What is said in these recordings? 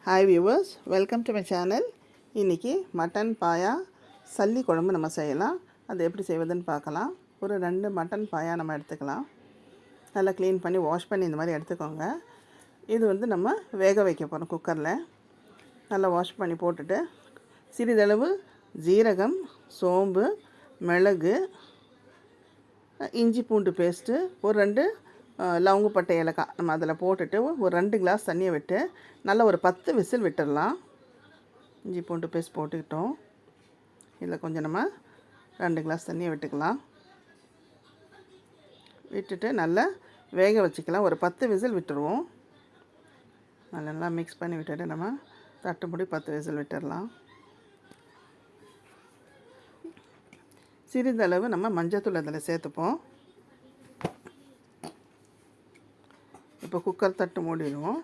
Hi viewers, welcome to my channel. இன்றைக்கி mutton பாயா சல்லி குழம்பு நம்ம செய்யலாம். அது எப்படி செய்வதுன்னு பார்க்கலாம். ஒரு 2 மட்டன் பாயா நம்ம எடுத்துக்கலாம். நல்லா க்ளீன் பண்ணி வாஷ் பண்ணி இந்த மாதிரி எடுத்துக்கோங்க. இது நம்ம வேக வைக்க போகிறோம் குக்கரில். நல்லா வாஷ் பண்ணி போட்டுட்டு சிறிதளவு ஜீரகம், சோம்பு, மிளகு, இஞ்சி பூண்டு பேஸ்ட்டு, ஒரு 2 லவங்கப்பட்டை ஏலக்காய் நம்ம அதில் போட்டுட்டு ஒரு 2 கிளாஸ் தண்ணியை விட்டு நல்லா ஒரு 10 விசில் விட்டுடலாம். இஞ்சி பூண்டு பேஸ்ட் போட்டுக்கிட்டோம். இதில் கொஞ்சம் நம்ம 2 கிளாஸ் தண்ணியை விட்டுக்கலாம். விட்டுட்டு நல்லா வேக வச்சுக்கலாம். ஒரு 10 விசில் விட்டுருவோம். நல்லா மிக்ஸ் பண்ணி விட்டுட்டு நம்ம தட்டு மூடி 10 விசில் விட்டுடலாம். சிறிதளவு நம்ம மஞ்சத்தூள் அதில் சேர்த்துப்போம். இப்போ குக்கர் தட்டு மூடிடுவோம்.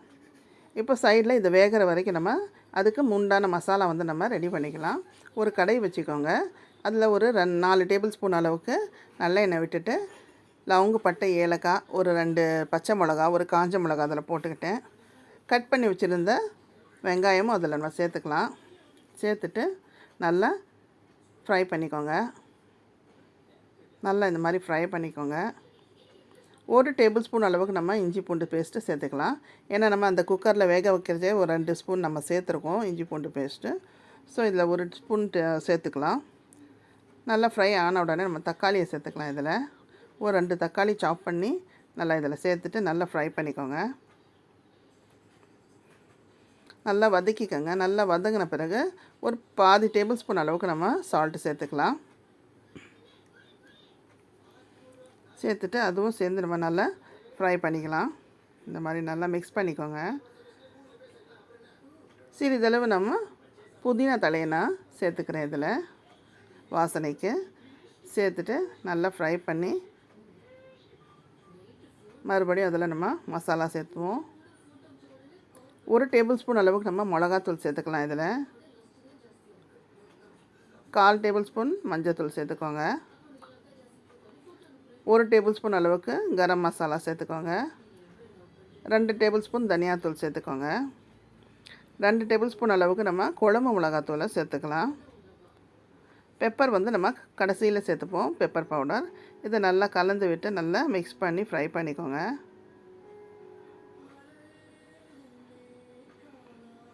இப்போ சைடில் இது வேகிற வரைக்கும் நம்ம அதுக்கு முண்டான மசாலா நம்ம ரெடி பண்ணிக்கலாம். ஒரு கடாய் வச்சுக்கோங்க. அதில் ஒரு 4 டேபிள் ஸ்பூன் அளவுக்கு நல்லெண்ணெய் விட்டுட்டு லவங்கப்பட்டை ஏலக்காய், ஒரு 2 பச்சை மிளகா, ஒரு காஞ்ச மிளகா அதில் போட்டுக்கிட்டேன். கட் பண்ணி வச்சுருந்த வெங்காயமும் அதில் நம்ம சேர்த்துக்கலாம். சேர்த்துட்டு நல்லா ஃப்ரை பண்ணிக்கோங்க. நல்லா இந்த மாதிரி ஃப்ரை பண்ணிக்கோங்க. ஒரு டேபிள் ஸ்பூன் அளவுக்கு நம்ம இஞ்சி பூண்டு பேஸ்ட்டு சேர்த்துக்கலாம். ஏன்னா நம்ம அந்த குக்கரில் வேக வைக்கிறதே ஒரு 2 ஸ்பூன் நம்ம சேர்த்துருக்கோம் இஞ்சி பூண்டு பேஸ்ட்டு. ஸோ இதில் ஒரு ஸ்பூன் சேர்த்துக்கலாம். நல்லா ஃப்ரை ஆன உடனே நம்ம தக்காளியை சேர்த்துக்கலாம். இதில் ஒரு 2 தக்காளி சாப் பண்ணி நல்லா இதில் சேர்த்துட்டு நல்லா ஃப்ரை பண்ணிக்கோங்க. நல்லா வதக்கிக்கோங்க. நல்லா வதங்கின பிறகு ஒரு பாதி டேபிள் ஸ்பூன் அளவுக்கு நம்ம சால்ட்டு சேர்த்துக்கலாம். சேர்த்துட்டு அதுவும் சேர்ந்து நம்ம நல்லா ஃப்ரை பண்ணிக்கலாம். இந்த மாதிரி நல்லா மிக்ஸ் பண்ணிக்கோங்க. சிறிதளவு நம்ம புதினா தலையை நான் சேர்த்துக்கிறேன். இதில் வாசனைக்கு சேர்த்துட்டு நல்லா ஃப்ரை பண்ணி மறுபடியும் அதில் நம்ம மசாலா சேர்த்துவோம். ஒரு டேபிள் ஸ்பூன் அளவுக்கு நம்ம மிளகாத்தூள் சேர்த்துக்கலாம். இதில் 1/4 டேபிள் ஸ்பூன் மஞ்சத்தூள் சேர்த்துக்கோங்க. 1 டேபிள் ஸ்பூன் அளவுக்கு கரம் மசாலா சேர்த்துக்கோங்க. 2 டேபிள் ஸ்பூன் தனியாத்தூள் சேர்த்துக்கோங்க. 2 டேபிள் ஸ்பூன் அளவுக்கு நம்ம குழம்பு மிளகாத்தூளை சேர்த்துக்கலாம். பெப்பர் நம்ம கடைசியில் சேர்த்துப்போம், பெப்பர் பவுடர். இதை நல்லா கலந்து விட்டு நல்லா மிக்ஸ் பண்ணி ஃப்ரை பண்ணிக்கோங்க.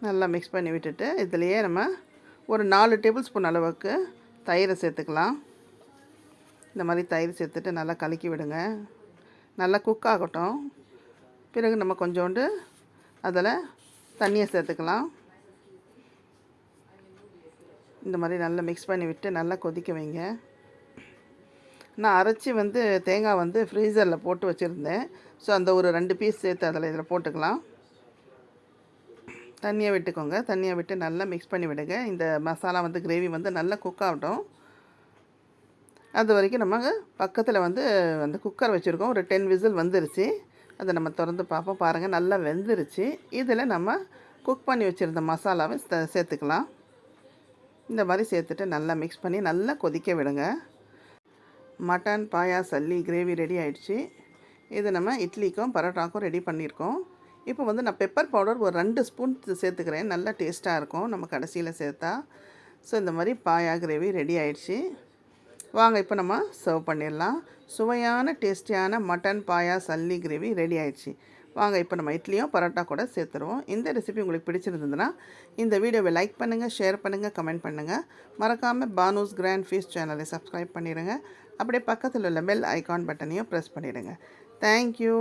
நல்லா மிக்ஸ் பண்ணி விட்டுட்டு இதுலேயே நம்ம ஒரு 4 டேபிள் ஸ்பூன் அளவுக்கு தயிரை சேர்த்துக்கலாம். இந்த மாதிரி தயிர் சேர்த்துட்டு நல்லா கலக்கி விடுங்க. நல்லா குக் ஆகட்டும். பிறகு நம்ம கொஞ்சோண்டு அதில் தண்ணியை சேர்த்துக்கலாம். இந்த மாதிரி நல்லா மிக்ஸ் பண்ணி விட்டு நல்லா கொதிக்க வைங்க. நான் அரைச்சி தேங்காய் ஃப்ரீசரில் போட்டு வச்சுருந்தேன். ஸோ அந்த ஒரு 2 பீஸ் சேர்த்து இதில் போட்டுக்கலாம். தண்ணியை விட்டுக்கோங்க. தண்ணியை விட்டு நல்லா மிக்ஸ் பண்ணி விடுங்க. இந்த மசாலா கிரேவி நல்லா குக் ஆகட்டும். அது வரைக்கும் நம்ம பக்கத்தில் அந்த குக்கர் வச்சுருக்கோம். ஒரு 10 விசில் வந்துருச்சு. அதை நம்ம திறந்து பார்ப்போம். பாருங்கள், நல்லா வெந்துருச்சு. இதில் நம்ம குக் பண்ணி வச்சுருந்த மசாலாவை சேர்த்துக்கலாம். இந்த மாதிரி சேர்த்துட்டு நல்லா மிக்ஸ் பண்ணி நல்லா கொதிக்க விடுங்க. மட்டன் பாயா சல்லி கிரேவி ரெடி ஆகிடுச்சு. இது நம்ம இட்லிக்கும் பரோட்டாக்கும் ரெடி பண்ணியிருக்கோம். இப்போ நான் பெப்பர் பவுடர் ஒரு 2 ஸ்பூன் சேர்த்துக்கிறேன். நல்லா டேஸ்ட்டாக இருக்கும் நம்ம கடைசியில் சேர்த்தா. ஸோ இந்த மாதிரி பாயா கிரேவி ரெடி ஆகிடுச்சு. வாங்க இப்போ நம்ம சர்வ் பண்ணிடலாம். சுவையான டேஸ்டியான மட்டன் பாயா சல்லி கிரேவி ரெடி ஆயிடுச்சு. வாங்க இப்போ நம்ம இட்லியும் பரோட்டா கூட சேர்த்துருவோம். இந்த ரெசிபி உங்களுக்கு பிடிச்சிருந்ததுன்னா இந்த வீடியோவை லைக் பண்ணுங்கள், ஷேர் பண்ணுங்கள், கமெண்ட் பண்ணுங்கள். மறக்காமல் பானூஸ் கிராண்ட் ஃபீஸ்ட் சேனலை சப்ஸ்கிரைப் பண்ணிடுங்க. அப்படியே பக்கத்தில் உள்ள பெல் ஐகான் பட்டனையும் ப்ரெஸ் பண்ணிவிடுங்க. தேங்க்யூ.